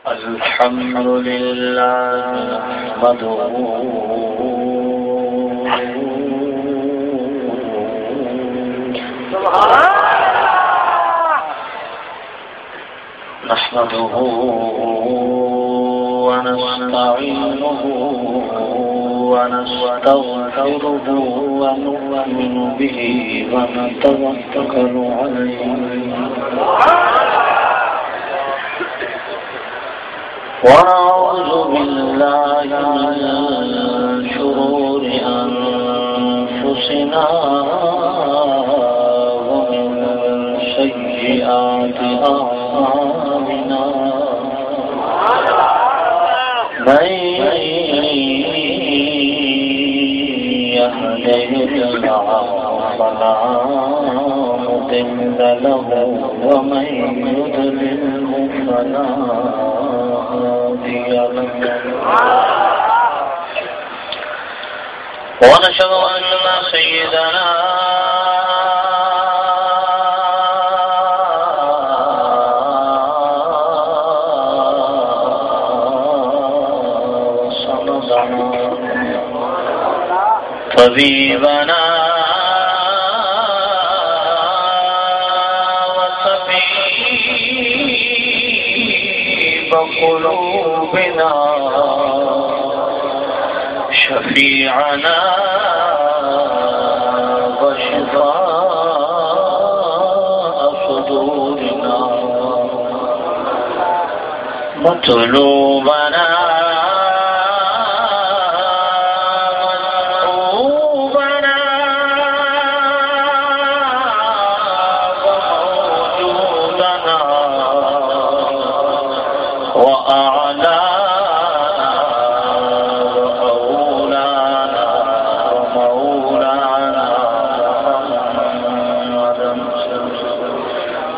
الحمد لله نحمده ونستعينه ونستغفره ونؤمن به ونتوكل عليه ونعوذ بالله من شرور أنفسنا ومن سيئات أعمالنا من يهده الله فلا مضل له ومن يضلله فلا هادي له ونشهد أن سيدنا طبيبنا وطبيب قلوبنا شفيعنا وشفاء صدورنا مطلوبنا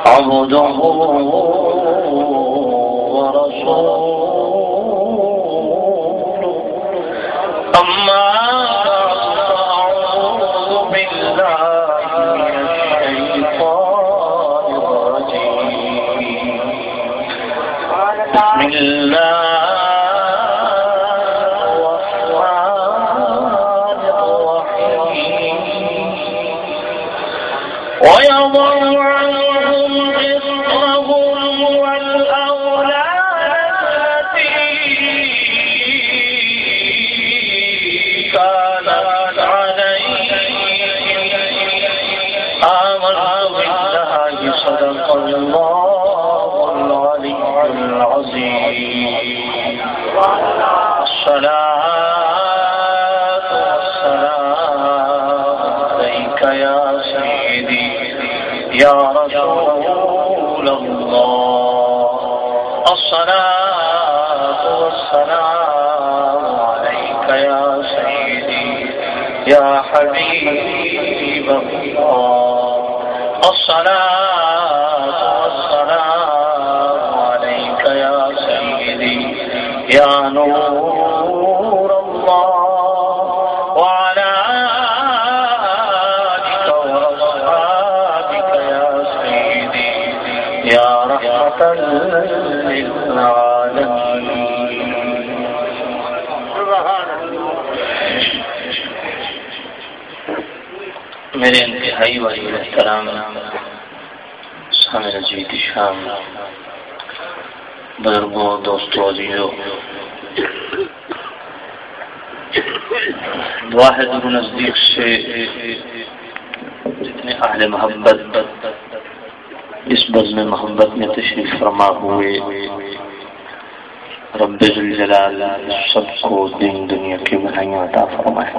عبده ورسوله أما أعوذ بالله من الشيطان الرجيم بسم الله الرحمن الرحيم ويضع الصلاة والسلام عليك يا سيدي يا رسول الله الصلاة والسلام عليك يا سيدي يا حبيب الله الصلاة والسلام عليك يا سيدي يا نور الله وعلى آلك وأصحابك يا سيدي يا رحمة للعالمين. میرے انتہائی ولی احترام سامع جید شام بزرگوں دوستوں عزیزوں واحد نزدیک سے جتنے اہل محبت اس بزم محبت میں تشریف فرما ہوئے رب ذوالجلال سب کو دین دنیا کی بھلائیاں عطا فرمائے.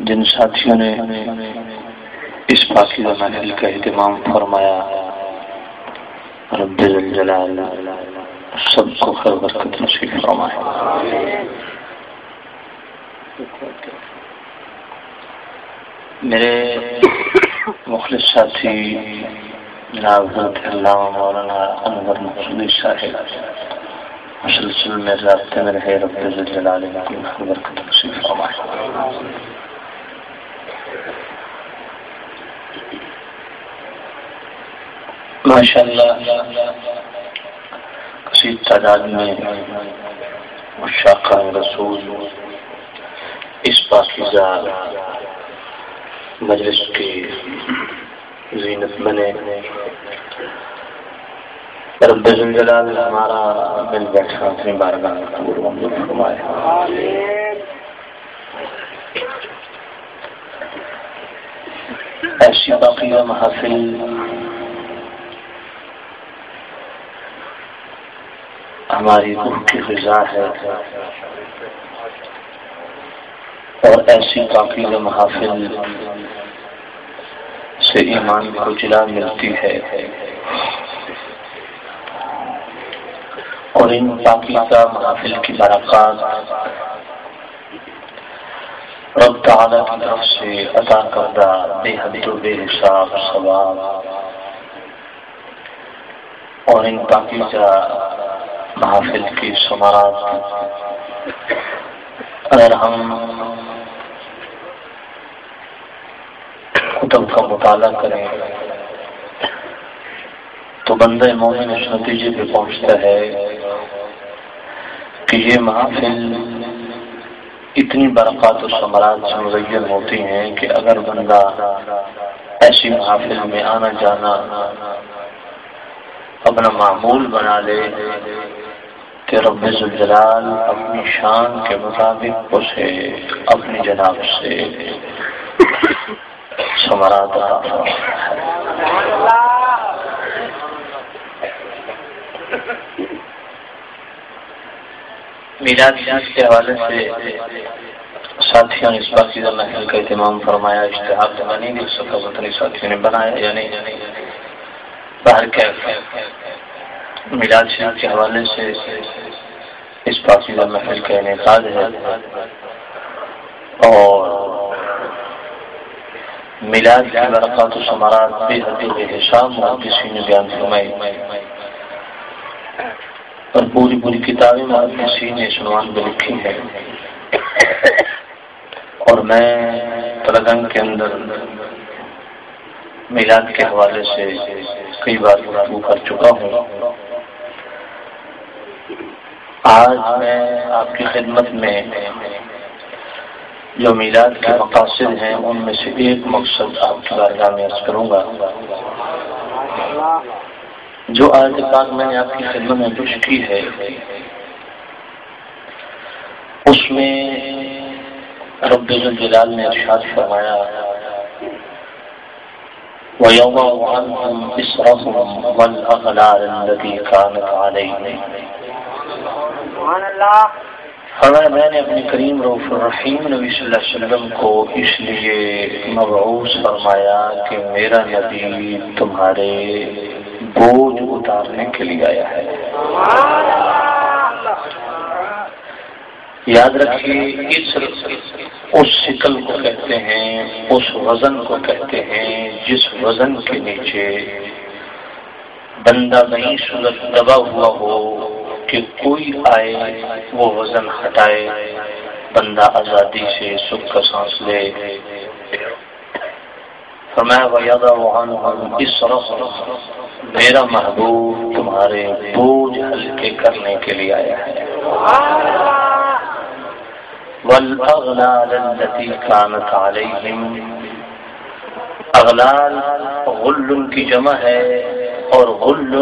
جن ساتھیوں نے اس پاکیزہ محفل کا اہتمام فرمایا رب ذوالجلال سب کو خیر برکت نصیب فرمائے. میرے مخلص ساتھی جناب حضرت علامہ مولانا انور مقصودی صاحب مسلسل میں رابطے میں رہے رب ذوالجلال کو خیر برکت نصیب فرمائے. ماشاءاللہ کثیر تعداد میں عشاق رسول اس پاکیزہ مجلس کی زینت بنے. رب ذوالجلال ہمارا مل بیٹھا اپنی بارگاہ میں قبول منظور فرمائے. ایسی باقیہ محافل ہماری روح کی غذا ہے اور ایسی باقیہ محافل سے ایمان کو جلا ملتی ہے اور ان پاکیزہ محافل کی برکات رب تعالیٰ کی طرف سے عطا کردہ بے حد و بے حساب ثواب اور ان پاکیزہ محافل کی ثمرات اگر ہم کتب کا مطالعہ کریں تو بندہ مومن اس نتیجے پہ پہنچتا ہے کہ یہ محافل اتنی برکات و ثمرات سے مزین ہوتی ہیں کہ اگر بندہ ایسی محافل میں آنا جانا اپنا معمول بنا لے کہ رب ذوالجلال اپنی شان کے مطابق اسے اپنی جناب سے ثمرات عطا فرماتا ہے. میلاد کے حوالے سے ساتھیوں نے اس پاکیزہ محفل کا اہتمام فرمایا. اشتہار تو میں نہیں دیکھ سکتا پتہ نہیں ساتھیوں نے بنایا یا نہیں. باہر کیف میلاد شریف کے حوالے سے اس پاکیزہ محفل کا انعقاد ہے اور میلاد کی برکات و ثمرات بے حد و بے حساب محدثین نے بیان فرمائی اور پوری کتابیں محدثین نے اس عنوان پہ لکھی ہے. اور میں تلگنگ کے اندر میلاد کے حوالے سے کئی بار گفتگو کر چکا ہوں. آج میں آپ کی خدمت میں جو میلاد کے مقاصد ہیں ان میں سے ایک مقصد آپ کی بارگاہ میں عرض کروں گا. جو آیت پاک میں نے آپ کی خدمت میں پیش کی ہے اس میں رب ذوالجلال نے ارشاد فرمایا وَيَضَعُ عَنْهُمْ إِصْرَهُمْ وَالْأَغْلَالَ الَّتِي كَانَتْ عَلَيْهِمْ. فرمایا میں نے اپنے کریم رؤوف الرحیم نبی صلی اللہ علیہ وسلم کو اس لیے مبعوث فرمایا کہ میرا نبی تمہارے بوجھ اتارنے کے لیے آیا ہے. یاد رکھیے اس شکل کو کہتے ہیں، اس وزن کو کہتے ہیں جس وزن کے نیچے بندہ نہیں صورت دبا ہوا ہو کہ کوئی آئے وہ وزن ہٹائے، بندہ آزادی سے سکھ کا سانس لے. فرمایا وَيَضَعُ عَنْهُمْ إِصْرَهُمْ، میرا محبوب تمہارے بوجھ ہلکے کرنے کے لیے آیا ہے. وَالْأَغْلَالَ الَّتِي كَانَتْ عَلَيْهِمْ، اغلال غل کی جمع ہے اور غل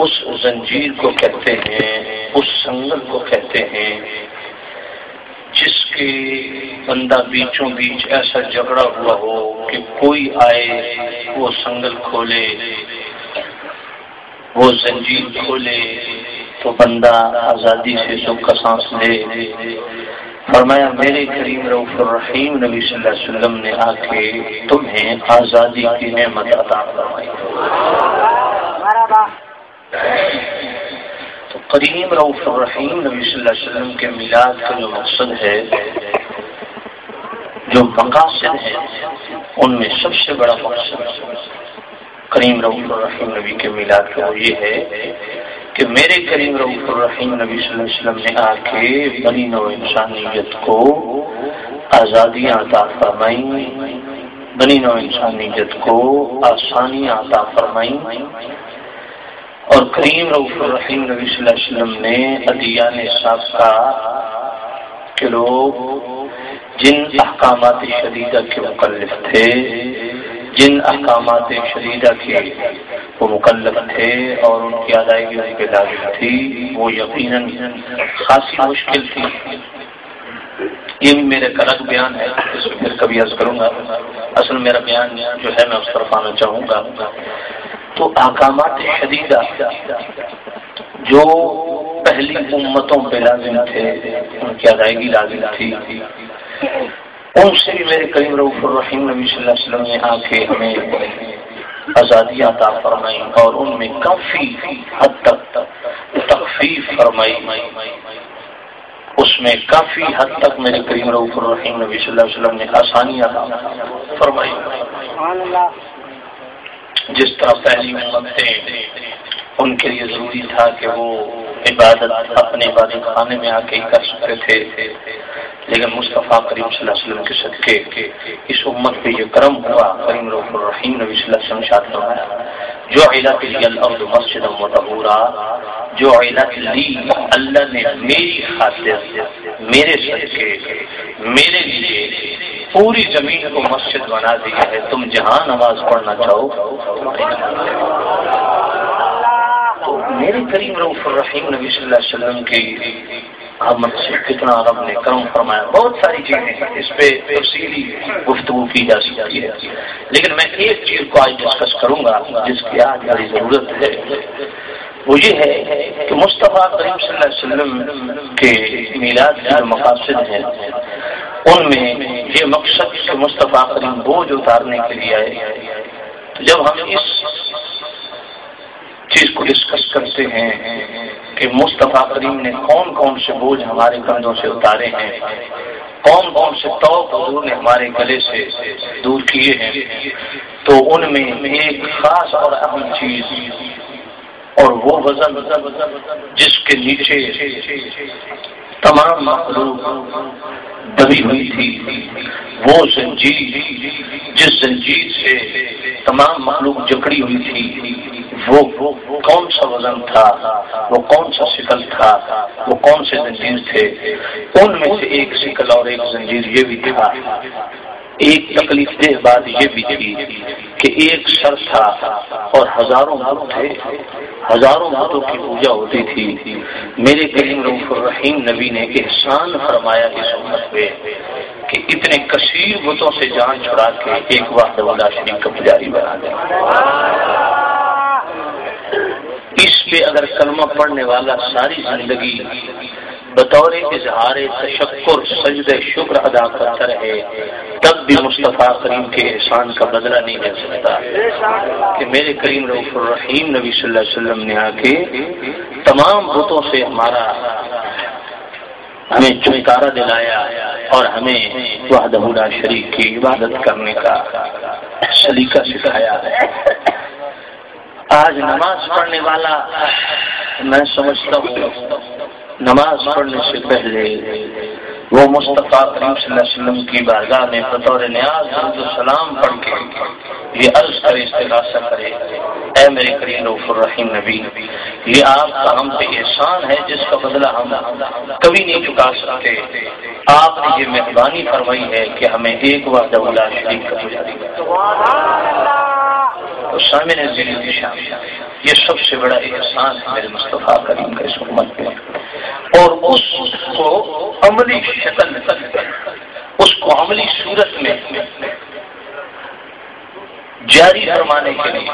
اس زنجیر کو کہتے ہیں، اس سنگل کو کہتے ہیں جس کے بندہ بیچوں بیچ ایسا جھگڑا ہوا ہو کہ کوئی آئے وہ سنگل کھولے، وہ زنجیر کھولے تو بندہ آزادی سے سکھ کا سانس لے. فرمایا میرے کریم رؤوف الرحیم نبی صلی اللہ علیہ وسلم نے آ کے تمہیں آزادی کی نعمت عطا فرمائی. تو کریم رؤوف الرحیم نبی صلی اللہ علیہ وسلم کے میلاد کا جو مقصد ہے، جو مقاصد ہیں، ان میں سب سے بڑا مقصد کریم رؤوف الرحیم نبی کے میلاد کا وہ یہ ہے کہ میرے کریم رؤوف الرحیم نبی صلی اللہ علیہ وسلم نے آ کے بنی نوع انسانیت کو آزادیاں عطا فرمائیں بنی نوع انسانیت کو آسانیاں عطا فرمائیں، اور کریم رؤوف الرحیم نبی صلی اللہ علیہ وسلم نے ادیان سابقہ کے لوگ جن احکامات شدیدہ کے مکلف تھے، جن احکامات شدیدہ کے وہ مکلف تھے اور ان کی ادائیگی ان پہ لازم تھی، وہ یقیناً خاصی مشکل تھی۔ یہ بھی میرے کا الگ بیان ہے، اس کو پھر کبھی عرض کروں گا۔ اصل میرا بیان جو ہے میں اس طرف آنا چاہوں گا۔ تو احکامات شدیدہ جو پہلی امتوں پہ لازم تھے، ان کی ادائیگی لازم تھی، ان سے بھی میرے کریم رؤوف الرحیم نبی صلی اللہ علیہ وسلم نے آ کے ہمیں آزادی عطا فرمائی اور ان میں کافی حد تک تخفیف فرمائی، اس میں کافی حد تک میرے کریم رؤوف الرحیم نبی صلی اللہ علیہ وسلم نے آسانیاں فرمائی۔ جس طرح پہلی امتیں ان کے لیے ضروری تھا کہ وہ عبادت اپنے عبادت خانے میں آ کے ہی کر سکتے تھے، لیکن مصطفیٰ کریم صلی اللہ علیہ وسلم کے صدقے اس امت پہ یہ کرم ہوا، کریم رؤوف الرحیم نبی صلی اللہ علیہ وسلم ارشاد فرمایا، جعلت لی الارض مسجدا وطہورا، جعلت لی، اللہ نے میری خاطر، میرے صدقے، میرے لیے پوری زمین کو مسجد بنا دیا ہے، تم جہاں نماز پڑھنا چاہو۔ تو میرے کریم رؤوف الرحیم نبی صلی اللہ علیہ وسلم کی آمد سے کتنا رب نے کرم فرمایا۔ بہت ساری چیزیں اس پہ تفصیلی گفتگو کی جا سکتی ہے، لیکن میں ایک چیز کو آج ڈسکس کروں گا جس کی آج بڑی ضرورت ہے، وہ یہ ہے کہ مصطفیٰ کریم صلی اللہ علیہ وسلم کے میلاد کے جو مقاصد ہیں، ان میں یہ مقصد کہ مصطفیٰ کریم بوجھ اتارنے کے لیے آئے۔ تو جب ہم اس چیز کو ڈسکس کرتے ہیں کہ مصطفیٰ کریم نے کون کون سے بوجھ ہمارے کندھوں سے اتارے ہیں، کون کون سے طوق حضور نے ہمارے گلے سے دور کیے ہیں، تو ان میں ایک خاص اور اہم چیز اور وہ وزن جس کے نیچے تمام مخلوق دبی ہوئی تھی، وہ زنجیر جس زنجیر سے تمام مخلوق جکڑی ہوئی تھی، وہ کون سا وزن تھا، وہ کون سا شکل تھا، وہ کون سے زنجیر تھے؟ ان میں سے ایک شکل اور ایک زنجیر یہ بھی تھا، ایک تکلیف دہ بات یہ بھی تھی کہ ایک سر تھا اور ہزاروں بت تھے، ہزاروں بتوں کی پوجا ہوتی تھی۔ میرے کریم رؤوف الرحیم نبی نے احسان فرمایا اس امت پہ کہ اتنے کثیر بتوں سے جان چھڑا کے ایک وحدہ لا شریک کا پجاری بنا دیں۔ اس پہ اگر کلمہ پڑھنے والا ساری زندگی بطور اظہار تشکر سجدہ شکر ادا کرتا رہے، تب بھی مصطفیٰ کریم کے احسان کا بدلہ نہیں لے سکتا کہ میرے کریم رؤوف الرحیم نبی صلی اللہ علیہ وسلم نے آ کے تمام بتوں سے ہمیں چھٹکارا دلایا اور ہمیں وحدہ لا شریک کی عبادت کرنے کا سلیقہ سکھایا ہے۔ آج نماز پڑھنے والا، میں سمجھتا ہوں نماز پڑھنے سے پہلے وہ مصطفیٰ کریم صلی اللہ علیہ وسلم کی بارگاہ میں بطور نیاز درود و سلام پڑھ کے یہ عرض کرے، استغاثہ کرے، اے میرے کریم رؤوف الرحیم نبی، یہ آپ کا ہم پہ احسان ہے جس کا بدلہ ہم کبھی نہیں چکا سکتے۔ آپ نے یہ مہربانی فرمائی ہے کہ ہمیں ایک وحدہ لا شریک کا پجاری بنا۔ تو سامع نشان، یہ سب سے بڑا احسان ہے میرے مصطفیٰ کریم کا اس امت میں، اور اس کو عملی شکل میں، اس کو عملی صورت میں جاری فرمانے کے لیے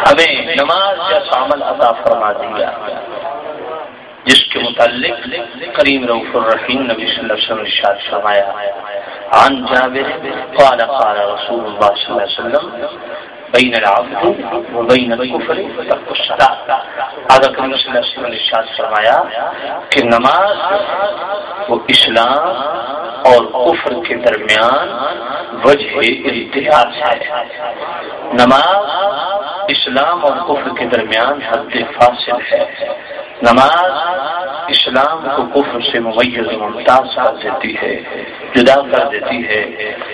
ہمیں نماز جیسا عمل عطا فرما دیا، جس کے متعلق کریم رؤوف الرحیم نبی صلی اللہ علیہ وسلم نے ارشاد فرمایا، عن جابر قال قال رسول اللہ صلی اللہ علیہ وسلم بین العبد و بین الکفر ترک الصلاۃ۔ آقا کریم صلی اللہ علیہ وسلم نے ارشاد فرمایا کہ نماز وہ اسلام اور کفر کے درمیان وجہ امتیاز ہے، نماز اسلام اور کفر کے درمیان حد فاصل ہے، نماز اسلام کو کفر سے ممیز و ممتاز کر دیتی ہے، جدا کر دیتی ہے۔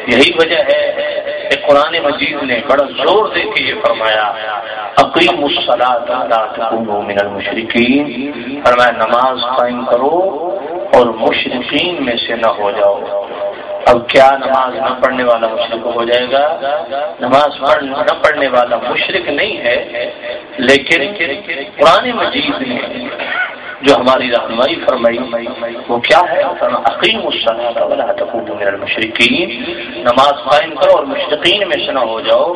یہی وجہ ہے کہ قرآن مجید نے بڑا زور دے کے یہ فرمایا اقیموا الصلاۃ لا تکونوا من المشرکین، فرمایا نماز قائم کرو اور مشرکین میں سے نہ ہو جاؤ۔ اب کیا نماز نہ پڑھنے والا مشرک ہو جائے گا؟ نماز نہ پڑھنے والا مشرک نہیں ہے، لیکن قرآن مجید نے جو ہماری رہنمائی فرمائی وہ کیا ہے؟ اقیموا الصلاۃ ولا تکونوا من المشرکین، نماز قائم کرو اور مشرکین میں سے نہ ہو جاؤ۔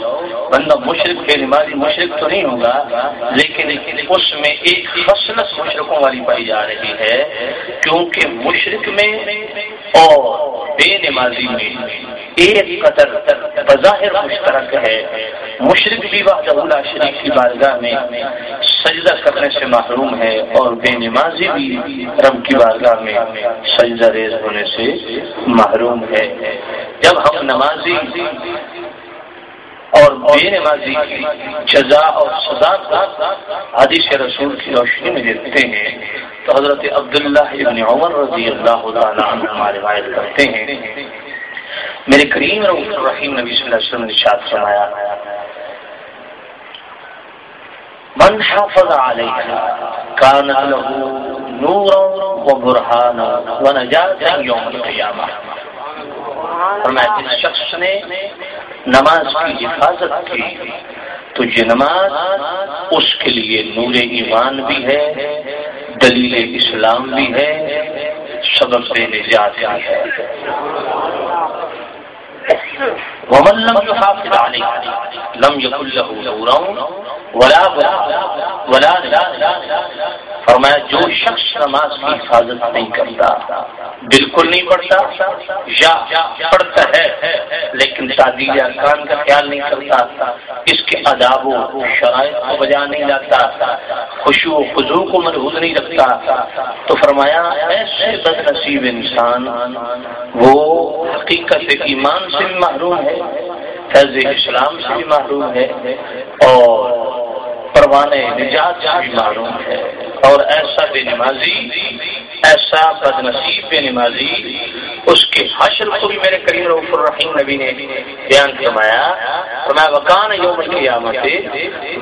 بندہ مشرک بے نمازی مشرک تو نہیں ہوگا، لیکن اس میں ایک خصلت مشرکوں والی پائی جا رہی ہے، کیونکہ مشرک میں اور بے نمازی میں ایک قدر بظاہر مشترک ہے۔ مشرک بھی وحدہ لا شریک کی بارگاہ میں سجدہ کرنے سے محروم ہے، اور بے نمازی بھی رب کی بارگاہ میں سجدہ ریز ہونے سے محروم ہے۔ جب ہم نمازی اور بے نمازی کی جزا اور سزا کو حدیث رسول کی روشنی میں دیکھتے ہیں تو حضرت عبداللہ ابن عمر رضی اللہ تعالیٰ عنہ روایت کرتے ہیں، میرے کریم رؤوف الرحیم نبی صلی اللہ علیہ وسلم نے ارشاد فرمایا من حافظ علیہ کان لہ نورا وبرہانا ونجاتا یوم القیامہ، فرمایا جس شخص نے نماز کی حفاظت کی تو یہ نماز اس کے لیے نور ایمان بھی ہے، دلیل اسلام بھی ہے، سبب نجات بھی ہے۔ ومن لم يحافظ عليه لم يكن له نورا ولا فرمایا جو شخص نماز کی حفاظت نہیں کرتا، بالکل نہیں پڑھتا یا پڑھتا ہے لیکن تعدیل ارکان کا خیال نہیں کرتا، اس کے آداب و شرائط کو بجا نہیں لاتا، خشوع و خضوع کو ملحوظ نہیں رکھتا، تو فرمایا ایسے بد نصیب انسان وہ حقیقت ایمان سے بھی محروم ہے، فیض اسلام سے بھی محروم ہے، اور پروانہ نجات سے بھی محروم ہے۔ اور ایسا بے نمازی، ایسا بد نصیب بے نمازی، اس کے حشر کو بھی میرے کریم رؤوف الرحیم نبی نے بیان فرمایا وکان یوم القیامت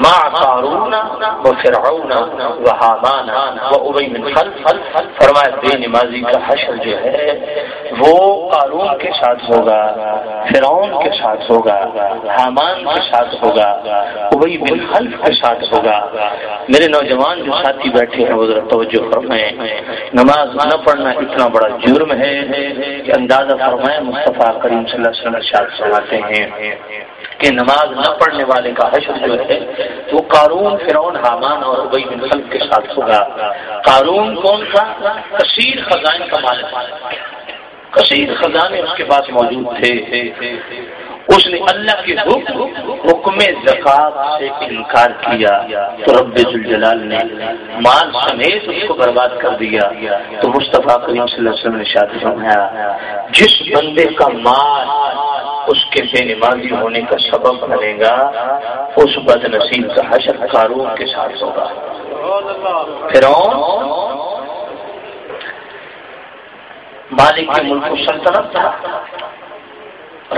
مع قارون وفرعون وحامان وابی بن خلف، فرمایا بے نمازی کا حشر جو ہے وہ قارون کے ساتھ ہوگا، فرعون کے ساتھ ہوگا، حامان کے ساتھ ہوگا، ابی بن خلف کے ساتھ ہوگا۔ میرے نوجوان جو ساتھی بیٹھے ہیں وہ ذرا توجہ فرمائیں، نماز نہ پڑھنا اتنا بڑا جرم ہے کہ اندازہ فرمائیں مصطفیٰ کریم صلی اللہ علیہ وسلم ارشاد فرماتے ہیں کہ نماز نہ پڑھنے والے کا حشر جو ہے وہ قارون، فرعون، حامان اور ابی بن خلف کے ساتھ ہوگا۔ قارون کون تھا؟ کثیر خزائن کا مالک، کثیر خزانے اس کے پاس موجود تھے، اس نے اللہ کے حکم زکات سے انکار کیا تو رب ذوالجلال نے مال سمیت اس کو برباد کر دیا۔ تو مصطفیٰ کریم صلی اللہ علیہ وسلم نے ارشاد فرمایا جس بندے کا مال اس کے بے نمازی ہونے کا سبب بنے گا اس بد نصیب کا حشر قارون کے ساتھ ہوگا۔ فرعون مالک ملک و سلطنت تھا،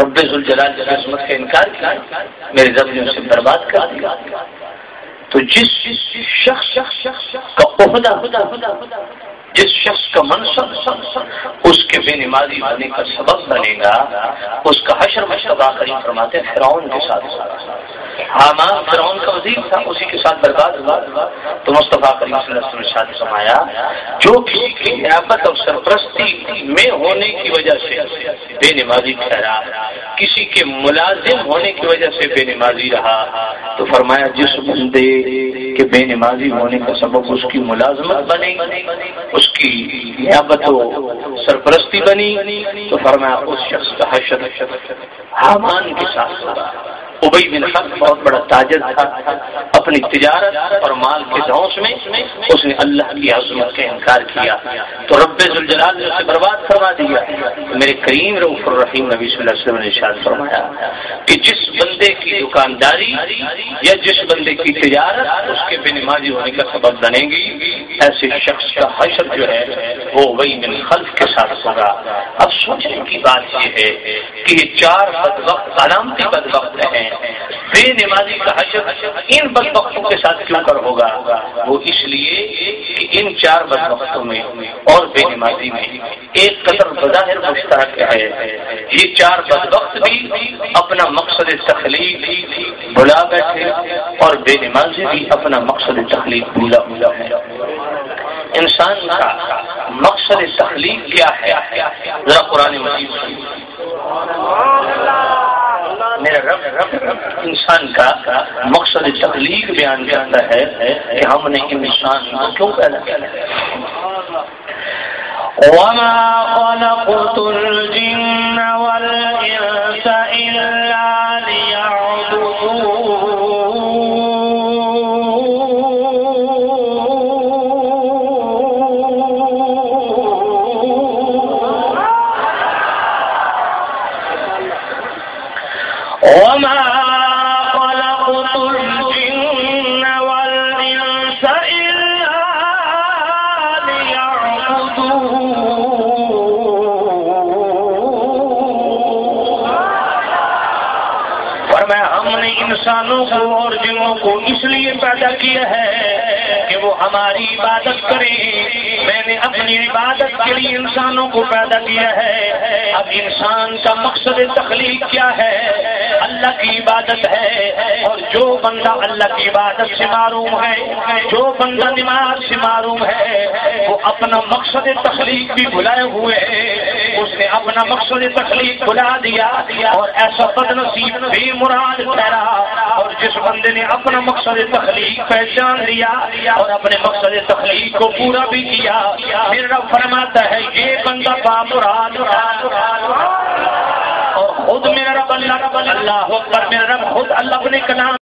رب ذوالجلال کی عظمت کا انکار کیا، میرے رب نے اسے برباد کر دیا۔ تو جس شخص کا عہدہ، جس شخص کا منصب اس کے بے نمازی ہونے کا سبب بنے گا اس کا حشر مصطفیٰ کریم فرماتے ہیں فرعون کے ساتھ ہوگا۔ حامان فرعون کا وزیر تھا، اسی کے ساتھ برباد ہوا۔ تو مصطفیٰ کریم صلی اللہ علیہ وسلم نے ارشاد فرمایا جو کسی کی نیابت اور سرپرستی میں ہونے کی وجہ سے بے نمازی ٹھہرا، کسی کے ملازم ہونے کی وجہ سے بے نمازی رہا، تو فرمایا جس بندے کے بے نمازی ہونے کا سبب اس کی ملازمت بنے، اس کی نیابت و سرپرستی بنی، تو فرمایا اس شخص کا حشر حامان کے ساتھ ہوگا۔ ابی بن خلف بہت بڑا تاجر تھا، اپنی تجارت اور مال کے دھوس میں اس نے اللہ کی عظمت کا انکار کیا تو رب ذوالجلال نے اسے برباد فرما دیا۔ میرے کریم رؤوف الرحیم نبی صلی اللہ علیہ وسلم نے ارشاد فرمایا کہ جس بندے کی دکانداری یا جس بندے کی تجارت اس کے بے نمازی ہونے کا سبب بنے گی ایسے شخص کا حشر جو ہے وہ وہی من خلف کے ساتھ ہوگا۔ اب سوچنے کی بات یہ ہے کہ یہ چار بدبخت علامتی بدبخت ہیں، بے نمازی کا حشر ان بدبختوں کے ساتھ کیوں کر ہوگا؟ وہ اس لیے کہ ان چار بدبختوں میں اور بے نمازی میں ایک قدر بظاہر مشترک ہے۔ یہ چار بدبخت بھی اپنا مقصد تخلیق بھلا بیٹھے اور بے نمازی بھی اپنا مقصد تخلیق بھولا ہوا ہے۔ انسان کا مقصد تخلیق کیا ہے؟ ذرا قرآن مجید میرا رب انسان کا مقصد تخلیق بیان کرتا ہے کہ ہم نے انسان کو کیوں پیدا کیا ہے۔ وَمَا خَلَقْتُ الْجِنَّ وَالْإِنسَ إِلَّا لِيَعْبُدُونِ وَمَا خَلَقْتُ الْجِنَّ وَالْإِنسَ إِلَّا لِيَعْبُدُونِ۔ فرمایا ہم نے انسانوں کو اور جنوں کو اس لیے پیدا کیا ہے کہ وہ ہماری عبادت کریں۔ میں نے اپنی عبادت کے لیے انسانوں کو پیدا کیا ہے۔ اب انسان کا مقصد تخلیق کیا ہے؟ اللہ کی عبادت ہے، اور جو بندہ اللہ کی عبادت سے معروم ہے، جو بندہ نماز سے معروم ہے، وہ اپنا مقصد تخلیق بھی بھلائے ہوئے، اس نے اپنا مقصد تخلیق بھلا دیا اور ایسا بد نصیب بے مراد ٹھہرا۔ اور جس بندے نے اپنا مقصد تخلیق پہچان لیا اور اپنے مقصد تخلیق کو پورا بھی کیا، پھر رب فرماتا ہے یہ بندہ بامراد۔ اور خود میرا رب اللہ اکبر، میرا رب خود اللہ اپنے کلام